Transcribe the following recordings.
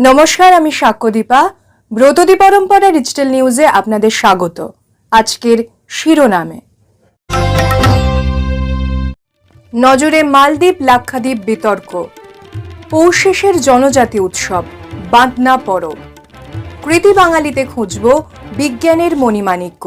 নমস্কার, আমি সাক্ষ্যদীপা। ব্রতদী পরম্পরা ডিজিটাল নিউজে আপনাদের স্বাগত। আজকের শিরোনামে নজরে মালদ্বীপ লাক্ষাদ্বীপ বিতর্ক, পৌষ শেষের জনজাতি উৎসব বাঁধনা পরব, কৃতি বাঙালিতে খুঁজব বিজ্ঞানের মণিমাণিক্য।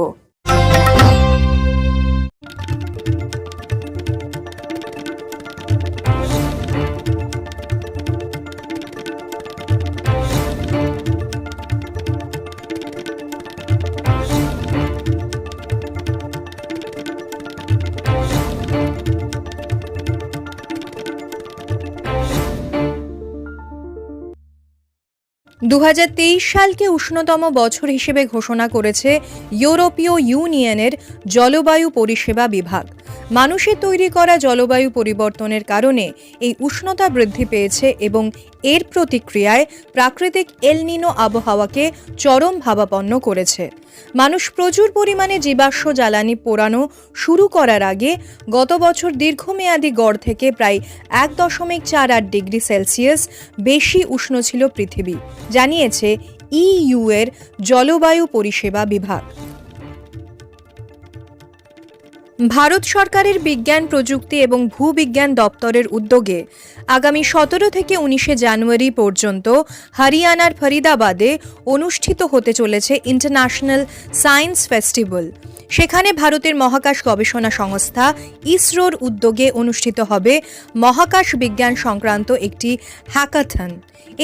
2023 সালকে উষ্ণতম বছর হিসেবে ঘোষণা করেছে ইউরোপীয় ইউনিয়নের জলবায়ু পরিষেবা বিভাগ। মানুষের তৈরি করা জলবায়ু পরিবর্তনের কারণে এই উষ্ণতা বৃদ্ধি পেয়েছে এবং এর প্রতিক্রিয়ায় প্রাকৃতিক এল নিনো আবহাওয়াকে চরম ভাবাপন্ন করেছে। মানুষ প্রচুর পরিমাণে জীবাশ্ম জ্বালানি পোড়ানো শুরু করার আগে গত বছর দীর্ঘমেয়াদী গড় থেকে প্রায় 1.48 ডিগ্রি সেলসিয়াস বেশি উষ্ণ ছিল পৃথিবী, জানিয়েছে ইইউ এর জলবায়ু পরিষেবা বিভাগ। ভারত সরকারের বিজ্ঞান প্রযুক্তি এবং ভূবিজ্ঞান দপ্তরের উদ্যোগে আগামী 17 থেকে 19 জানুয়ারি পর্যন্ত হরিয়ানার ফরিদাবাদে অনুষ্ঠিত হতে চলেছে ইন্টারন্যাশনাল সায়েন্স ফেস্টিভ্যাল। সেখানে ভারতের মহাকাশ গবেষণা সংস্থা ইসরোর উদ্যোগে অনুষ্ঠিত হবে মহাকাশ বিজ্ঞান সংক্রান্ত একটি হ্যাকাথন।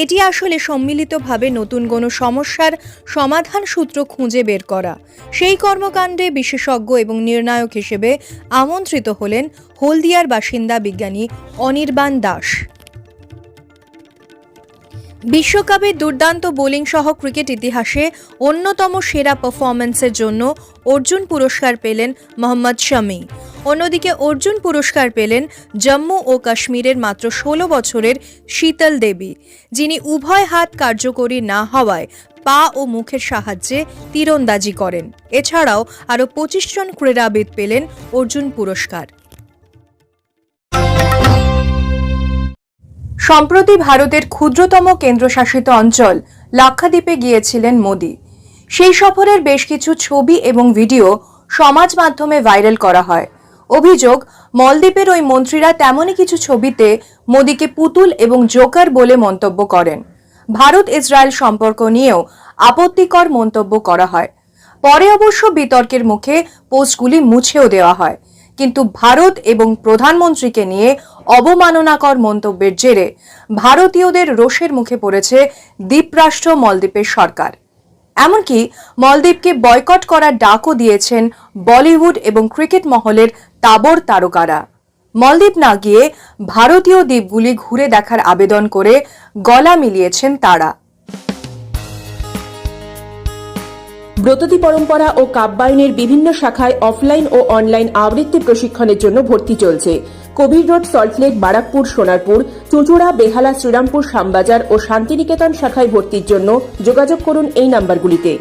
এটি আসলে সম্মিলিতভাবে নতুন কোনো সমস্যার সমাধান সূত্র খুঁজে বের করা। সেই কর্মকাণ্ডে বিশেষজ্ঞ এবং নির্ণায়ক হিসেবে আমন্ত্রিত হলেন হলদিয়ার বাসিন্দা বিজ্ঞানী অনির্বাণ দাস। বিশ্বকাপে দুর্দান্ত বোলিং সহ ক্রিকেট ইতিহাসে অন্যতম সেরা পারফরম্যান্সের জন্য অর্জুন পুরস্কার পেলেন মোহাম্মদ শামি। অন্যদিকে অর্জুন পুরস্কার পেলেন জম্মু ও কাশ্মীরের মাত্র 16 বছরের শীতল দেবী, যিনি উভয় হাত কার্যকরী না হওয়ায় পা ও মুখের সাহায্যে তীরন্দাজি করেন। এছাড়াও আরও 25 জন ক্রীড়াবিদ পেলেন অর্জুন পুরস্কার। সম্প্রতি ভারতের ক্ষুদ্রতম কেন্দ্রশাসিত অঞ্চল লাক্ষাদ্বীপে গিয়েছিলেন মোদি। সেই সফরের বেশ কিছু ছবি এবং ভিডিও সমাজ মাধ্যমে ভাইরাল করা হয়। অভিযোগ, মলদ্বীপের ওই মন্ত্রীরা তেমনই কিছু ছবিতে মোদিকে পুতুল এবং জোকার বলে মন্তব্য করেন। ভারত ইসরায়েল সম্পর্ক নিয়েও আপত্তিকর মন্তব্য করা হয়। পরে অবশ্য বিতর্কের মুখে পোস্টগুলি মুছেও দেওয়া হয়। কিন্তু ভারত এবং প্রধানমন্ত্রীকে নিয়ে অবমাননাকর মন্তব্যের জেরে ভারতীয়দের রোষের মুখে পড়েছে দ্বীপরাষ্ট্র মলদ্বীপের সরকার। এমনকি মলদ্বীপকে বয়কট করার ডাকও দিয়েছেন বলিউড এবং ক্রিকেট মহলের তাবড় তারকারা। মলদ্বীপ না গিয়ে ভারতীয় দ্বীপগুলি ঘুরে দেখার আবেদন করে গলা মিলিয়েছেন তারা। ব্রতদী পরম্পরা ও কাব্যায়নের বিভিন্ন শাখায় অফলাইন ও অনলাইন আবৃত্তি প্রশিক্ষণের জন্য ভর্তি চলছে। কবির রোড, সল্টলেক, বারাকপুর, সোনারপুর, চুঁচুড়া, বেহালা, শ্রীরামপুর, শ্যামবাজার ও শান্তিনিকেতন শাখায় ভর্তির জন্য যোগাযোগ করুন এই নাম্বারগুলিতে।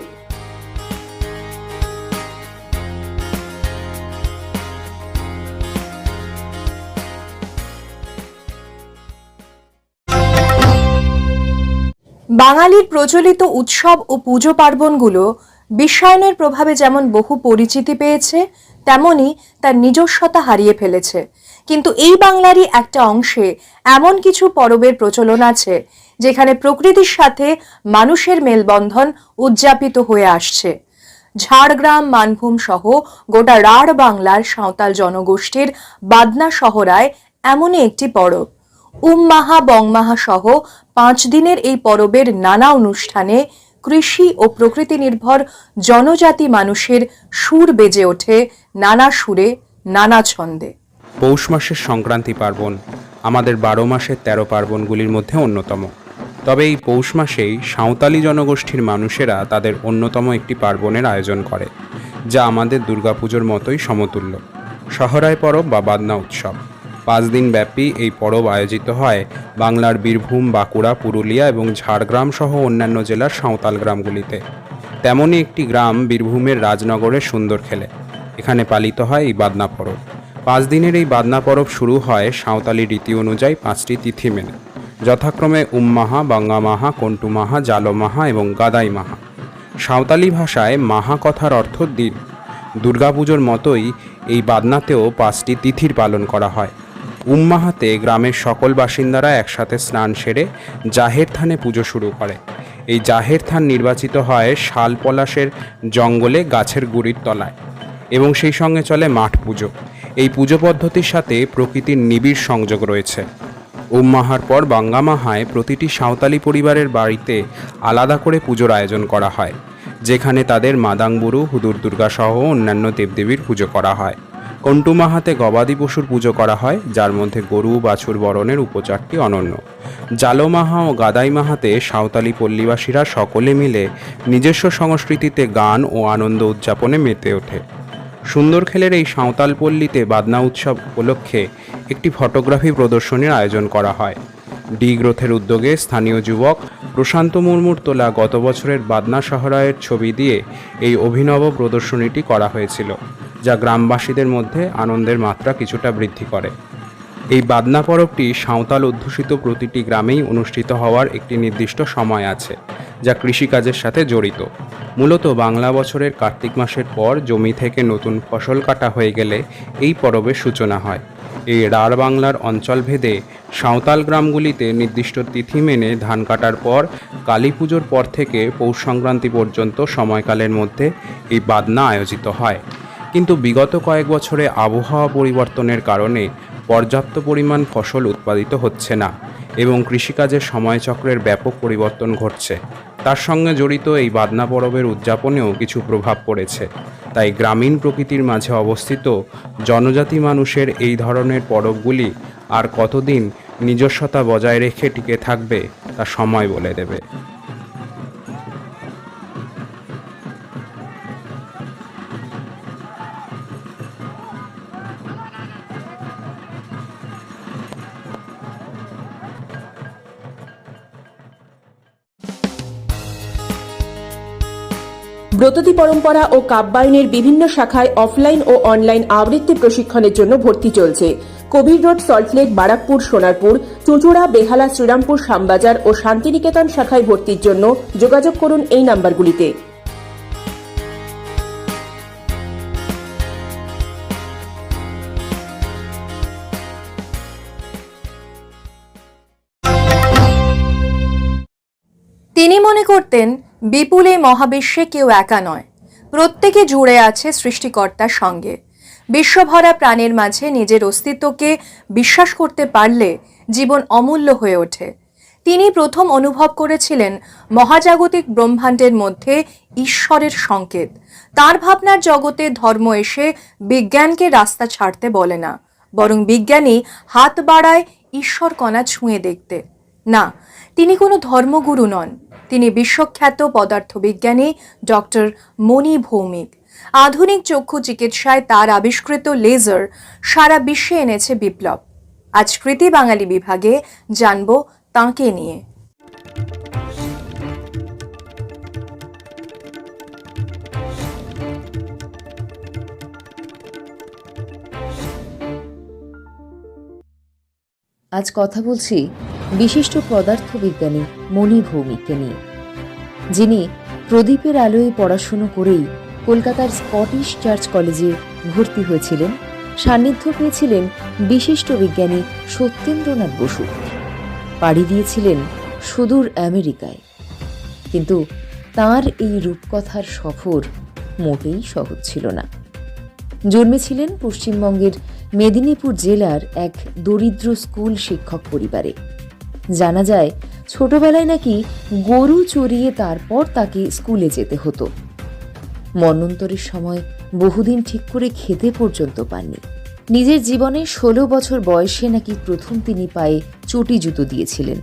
বাঙালির প্রচলিত উৎসব ও পুজো পার্বণগুলো বিশ্বায়নের প্রভাবে যেমন বহু পরিচিতি পেয়েছে, তেমনি তার নিজস্বতা হারিয়ে ফেলেছে। কিন্তু এই বাংলারই একটা অংশে এমন কিছু পরবের প্রচলন আছে যেখানে প্রকৃতির সাথে মানুষের মেলবন্ধন উদযাপিত হয়ে আসছে। ঝাড়গ্রাম, মানভূম সহ গোটা রাঢ় বাংলার সাঁওতাল জনগোষ্ঠীর বাদনা শহরায় এমনই একটি পরব। উমমাহা, বংমাহা সহ 5 দিনের এই পরবের নানা অনুষ্ঠানে কৃষি ও প্রকৃতি নির্ভর জনজাতি মানুষের সুর বেজে ওঠে নানা সুরে, নানা ছন্দে। পৌষ মাসের সংক্রান্তি পার্বণ আমাদের 12 মাসের 13 পার্বণগুলির মধ্যে অন্যতম। তবে এই পৌষ মাসেই সাঁওতালি জনগোষ্ঠীর মানুষেরা তাদের অন্যতম একটি পার্বণের আয়োজন করে, যা আমাদের দুর্গাপুজোর মতোই সমতুল্য, সহরায় পরব বা বাদনা উৎসব। 5 দিন ব্যাপী এই পরব আয়োজিত হয় বাংলার বীরভূম, বাঁকুড়া, পুরুলিয়া এবং ঝাড়গ্রাম সহ অন্যান্য জেলার সাঁওতাল গ্রামগুলিতে। তেমনই একটি গ্রাম বীরভূমের রাজনগরের সুন্দরখেলে। এখানে পালিত হয় এই বাদনা পরব। 5 দিনের এই বাদনা পরব শুরু হয় সাঁওতালি রীতি অনুযায়ী 5টি তিথি মেনে। যথাক্রমে উম্মাহা, বাঙ্গামাহা, কন্টুমাহা, জালমাহা এবং গাদাইমাহা। সাঁওতালি ভাষায় মাহা কথার অর্থ দিন। দুর্গাপুজোর মতোই এই বাদনাতেও 5টি তিথির পালন করা হয়। উম্মাহাতে গ্রামের সকল বাসিন্দারা একসাথে স্নান সেরে জাহের থানে পুজো শুরু করে। এই জাহের থান নির্বাচিত হয় শাল পলাশের জঙ্গলে গাছের গুড়ির তলায় এবং সেই সঙ্গে চলে মাঠ পুজো। এই পুজো পদ্ধতির সাথে প্রকৃতির নিবিড় সংযোগ রয়েছে। উম্মাহার পর বাঙ্গামাহায় প্রতিটি সাঁওতালি পরিবারের বাড়িতে আলাদা করে পুজোর আয়োজন করা হয়, যেখানে তাদের মাদাংবুরু, হুদুর দুর্গা সহ অন্যান্য দেবদেবীর পুজো করা হয়। কন্টুমাহাতে গবাদি পশুর পুজো করা হয়, যার মধ্যে গরু, বাছুর বরণের উপচারটি অনন্য। জালোমাহা ও গাদাইমাহাতে সাঁওতালি পল্লীবাসীরা সকলে মিলে নিজস্ব সংস্কৃতিতে গান ও আনন্দ উদযাপনে মেতে ওঠে। সুন্দরখেলের এই সাঁওতাল পল্লীতে বাদনা উৎসব উপলক্ষে একটি ফটোগ্রাফি প্রদর্শনীর আয়োজন করা হয়। ডি গ্রোথের উদ্যোগে স্থানীয় যুবক প্রশান্ত মুর্মুর তোলা গত বছরের বাদনা সহরায়ের ছবি দিয়ে এই অভিনব প্রদর্শনীটি করা হয়েছিল, যা গ্রামবাসীদের মধ্যে আনন্দের মাত্রা কিছুটা বৃদ্ধি করে। এই বাদনা পরবটি সাঁওতাল অধ্যুষিত প্রতিটি গ্রামেই অনুষ্ঠিত হওয়ার একটি নির্দিষ্ট সময় আছে, যা কৃষিকাজের সাথে জড়িত। মূলত বাংলা বছরের কার্তিক মাসের পর জমি থেকে নতুন ফসল কাটা হয়ে গেলে এই পরবের সূচনা হয়। এই রাঢ় বাংলার অঞ্চলভেদে সাঁওতাল গ্রামগুলিতে নির্দিষ্ট তিথি মেনে ধান কাটার পর কালী পুজোর পর থেকে পৌষ সংক্রান্তি পর্যন্ত সময়কালের মধ্যে এই বাদনা আয়োজিত হয়। কিন্তু বিগত কয়েক বছরে আবহাওয়া পরিবর্তনের কারণে পর্যাপ্ত পরিমাণ ফসল উৎপাদিত হচ্ছে না এবং কৃষিকাজের সময়চক্রের ব্যাপক পরিবর্তন ঘটছে। তার সঙ্গে জড়িত এই বাদনা পরবের উদযাপনেও কিছু প্রভাব পড়েছে। তাই গ্রামীণ প্রকৃতির মাঝে অবস্থিত জনজাতি মানুষের এই ধরনের পরবগুলি আর কতদিন নিজস্বতা বজায় রেখে টিকে থাকবে তা সময় বলে দেবে। ব্রততী পরম্পরা ও কাব্যায়নের বিভিন্ন শাখায় অফলাইন ও অনলাইন আবৃত্তি প্রশিক্ষণের জন্য ভর্তি চলছে। কবির রোড, সল্টলেক, বারাকপুর, সোনারপুর, চুঁচুড়া, বেহালা, শ্রীরামপুর, শ্যামবাজার ও শান্তিনিকেতন শাখায় ভর্তির জন্য যোগাযোগ করুন এই নাম্বারগুলিতে। তিনি মনে করতেন বিপুল এই মহাবিশ্বে কেউ একা নয়, প্রত্যেকে জুড়ে আছে সৃষ্টিকর্তার সঙ্গে। বিশ্বভরা প্রাণের মাঝে নিজের অস্তিত্বকে বিশ্বাস করতে পারলে জীবন অমূল্য হয়ে ওঠে। তিনি প্রথম অনুভব করেছিলেন মহাজাগতিক ব্রহ্মাণ্ডের মধ্যে ঈশ্বরের সংকেত। তার ভাবনার জগতে ধর্ম এসে বিজ্ঞানকে রাস্তা ছাড়তে বলে না, বরং বিজ্ঞানী হাত বাড়ায় ঈশ্বর কণা ছুঁয়ে দেখতে। না, তিনি কোনো ধর্মগুরু নন, তিনি বিশ্বখ্যাত পদার্থবিজ্ঞানী ডক্টর মণি ভৌমিক। আধুনিক চক্ষু চিকিৎসায় তার আবিষ্কৃত লেজার সারা বিশ্বে এনেছে বিপ্লব। আজ কৃতি বাঙালি বিভাগে জানব তাঁকে নিয়ে। আজ কথা বলছি বিশিষ্ট পদার্থবিজ্ঞানী মণি ভৌমিককে নিয়ে, যিনি প্রদীপের আলোয় পড়াশুনো করেই কলকাতার স্কটিশ চার্চ কলেজে ভর্তি হয়েছিলেন। সান্নিধ্য পেয়েছিলেন বিশিষ্ট বিজ্ঞানী সত্যেন্দ্রনাথ বসু। পাড়ি দিয়েছিলেন সুদূর আমেরিকায়। কিন্তু তার এই রূপকথার সফর মোটেই সহজ ছিল না। জন্মেছিলেন পশ্চিমবঙ্গের মেদিনীপুর জেলার এক দরিদ্র স্কুল শিক্ষক পরিবারে। জানা যায় ছোটবেলায় নাকি গরু চড়িয়ে তারপর তাকে স্কুলে যেতে হতো। মন্বন্তরের সময় বহুদিন ঠিক করে খেতে পর্যন্ত পাননি। নিজের জীবনে 16 বছর বয়সে নাকি প্রথম তিনি পায়ে চটি জুতো দিয়েছিলেন।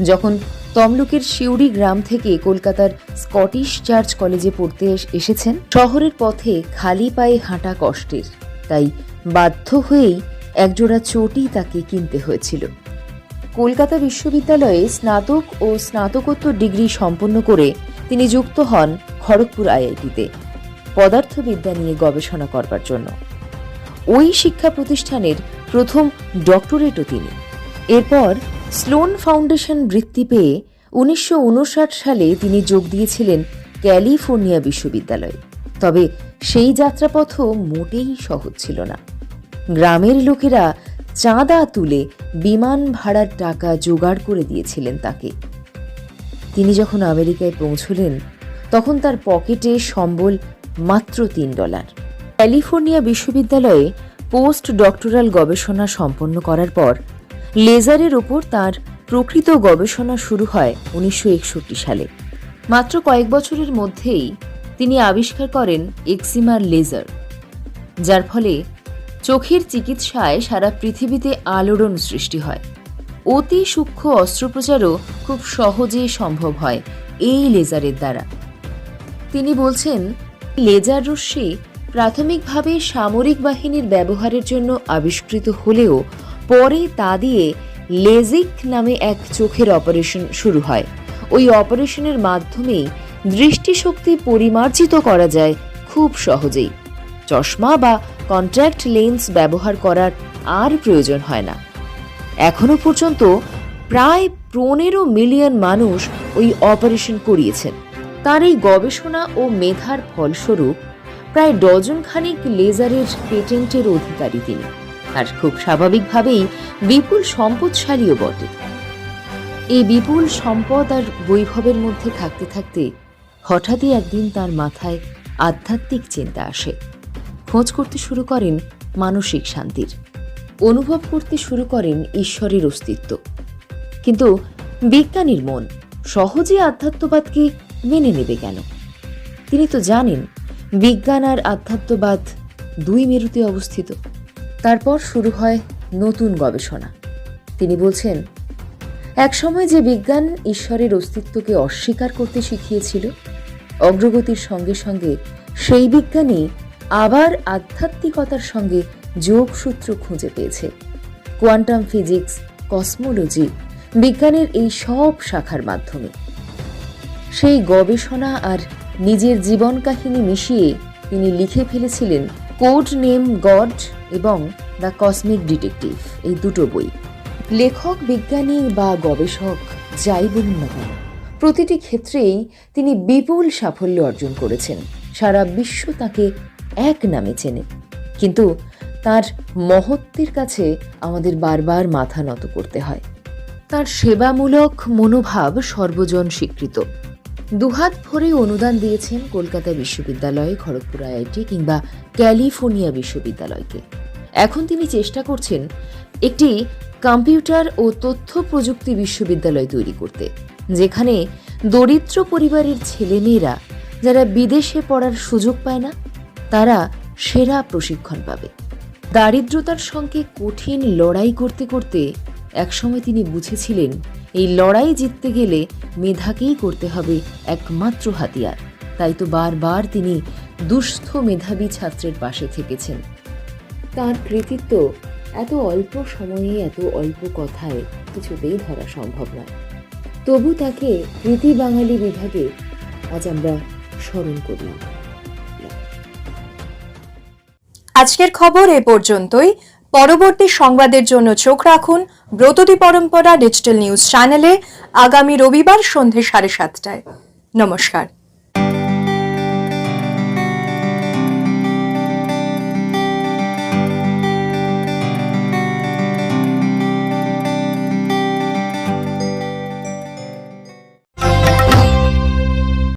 যখন তমলুকের শিউড়ি গ্রাম থেকে কলকাতার স্কটিশ চার্চ কলেজে পড়তে এসেছেন, শহরের পথে খালি পায়ে হাঁটা কষ্টের, তাই বাধ্য হয়েই একজোড়া চটি তাকে কিনতে হয়েছিল। কলকাতা বিশ্ববিদ্যালয়ে স্নাতক ও স্নাতকোত্তর ডিগ্রি সম্পন্ন করে তিনি যুক্ত হন খড়গপুর আইআইটিতে পদার্থবিদ্যা নিয়ে গবেষণা করবার জন্য। ওই শিক্ষা প্রতিষ্ঠানের প্রথম ডক্টরেটও তিনি। এরপর স্লোন ফাউন্ডেশন বৃত্তি পেয়ে 1959 সালে তিনি যোগ দিয়েছিলেন ক্যালিফোর্নিয়া বিশ্ববিদ্যালয়ে। তবে সেই যাত্রাপথও মোটেই সহজ ছিল না। গ্রামের লোকেরা চাঁদা তুলে বিমান ভাড়ার টাকা জোগাড় করে দিয়েছিলেন তাকে। তিনি যখন আমেরিকায় পৌঁছলেন তখন তার পকেটে সম্বল মাত্র $3। ক্যালিফোর্নিয়া বিশ্ববিদ্যালয়ে পোস্ট ডক্টরাল গবেষণা সম্পন্ন করার পর লেজারের ওপর তার প্রকৃত গবেষণা শুরু হয় 1961 সালে। মাত্র কয়েক বছরের মধ্যেই তিনি আবিষ্কার করেন এক্সিমার লেজার, যার ফলে চোখের চিকিৎসায় সারা পৃথিবীতে আলোড়ন সৃষ্টি হয়। অতি সূক্ষ্ম অস্ত্রোপচারও খুব সহজে সম্ভব হয় এই লেজারের দ্বারা। তিনি বলছেন, লেজার রশ্মি প্রাথমিকভাবে সামরিক বাহিনীর ব্যবহারের জন্য আবিষ্কৃত হলেও পরে তা দিয়ে লেজিক নামে এক চোখের অপারেশন শুরু হয়। ওই অপারেশনের মাধ্যমেই দৃষ্টিশক্তি পরিমার্জিত করা যায় খুব সহজেই। চশমা বা কন্ট্যাক্ট লেন্স ব্যবহার করার আর প্রয়োজন হয় না। এখনো পর্যন্ত প্রায় 15 মিলিয়ন মানুষ ওই অপারেশন করিয়েছেন। তার এই গবেষণা ও মেধার ফলস্বরূপ প্রায় ডজনখানিক লেজারের পেটেন্টের অধিকারী তিনি, আর খুব স্বাভাবিকভাবেই বিপুল সম্পদশালীও বটে। এই বিপুল সম্পদ আর বৈভবের মধ্যে থাকতে থাকতে হঠাৎই একদিন তার মাথায় আধ্যাত্মিক চিন্তা আসে। খোঁজ করতে শুরু করেন মানসিক শান্তির, অনুভব করতে শুরু করেন ঈশ্বরের অস্তিত্ব। কিন্তু বিজ্ঞানীর মন সহজে আধ্যাত্মবাদকে মেনে নেবে কেন? তিনি তো জানেন বিজ্ঞান আর আধ্যাত্মবাদ দুই মেরুতে অবস্থিত। তারপর শুরু হয় নতুন গবেষণা। তিনি বলছেন, একসময় যে বিজ্ঞান ঈশ্বরের অস্তিত্বকে অস্বীকার করতে শিখিয়েছিল, অগ্রগতির সঙ্গে সঙ্গে সেই বিজ্ঞানই আবার আধ্যাত্মিকতার সঙ্গে যোগসূত্র খুঁজে পেয়েছে। কোয়ান্টাম ফিজিক্স, কসমোলজি, বিজ্ঞানের এই সব শাখার মাধ্যমে সেই গবেষণা আর নিজের জীবন কাহিনী মিশিয়ে তিনি লিখে ফেলেছিলেন কোড নেম গড এবং দ্য কসমিক ডিটেকটিভ, এই দুটো বই। লেখক, বিজ্ঞানী বা গবেষক যাই বলুন না কেন, প্রতিটি ক্ষেত্রেই তিনি বিপুল সাফল্য অর্জন করেছেন। সারা বিশ্ব তাকে এক নামে চেনে। কিন্তু তার মহত্বের কাছে আমাদের বারবার মাথা নত করতে হয়। তার সেবামূলক মনোভাব সর্বজন স্বীকৃত। দুহাত ভরে অনুদান দিয়েছেন কলকাতা বিশ্ববিদ্যালয়, খড়গপুর আইআইটি কিংবা ক্যালিফোর্নিয়া বিশ্ববিদ্যালয়কে। এখন তিনি চেষ্টা করছেন একটি কম্পিউটার ও তথ্য প্রযুক্তি বিশ্ববিদ্যালয় তৈরি করতে, যেখানে দরিদ্র পরিবারের ছেলেমেয়েরা যারা বিদেশে পড়ার সুযোগ পায় না, তারা সেরা প্রশিক্ষণ পাবে। দারিদ্রতার সঙ্গে কঠিন লড়াই করতে করতে একসময় তিনি বুঝেছিলেন এই লড়াই জিততে গেলে মেধাকেই করতে হবে একমাত্র হাতিয়ার। তাই তো বারবার তিনি দুস্থ মেধাবী ছাত্রের পাশে থেকেছেন। তার কৃতিত্ব এত অল্প সময়ে, এত অল্প কথায় কিছুতেই ধরা সম্ভব নয়। তবু তাকে কৃতি বাঙালি বিভাগে আজ আমরা স্মরণ করলাম। আজকের খবর এ পর্যন্তই। পরবর্তী সংবাদের জন্য চোখ রাখুন ব্রততী পরম্পরা ডিজিটাল নিউজ চ্যানেলে আগামী রবিবার সন্ধ্যে 7:30টায়। নমস্কার।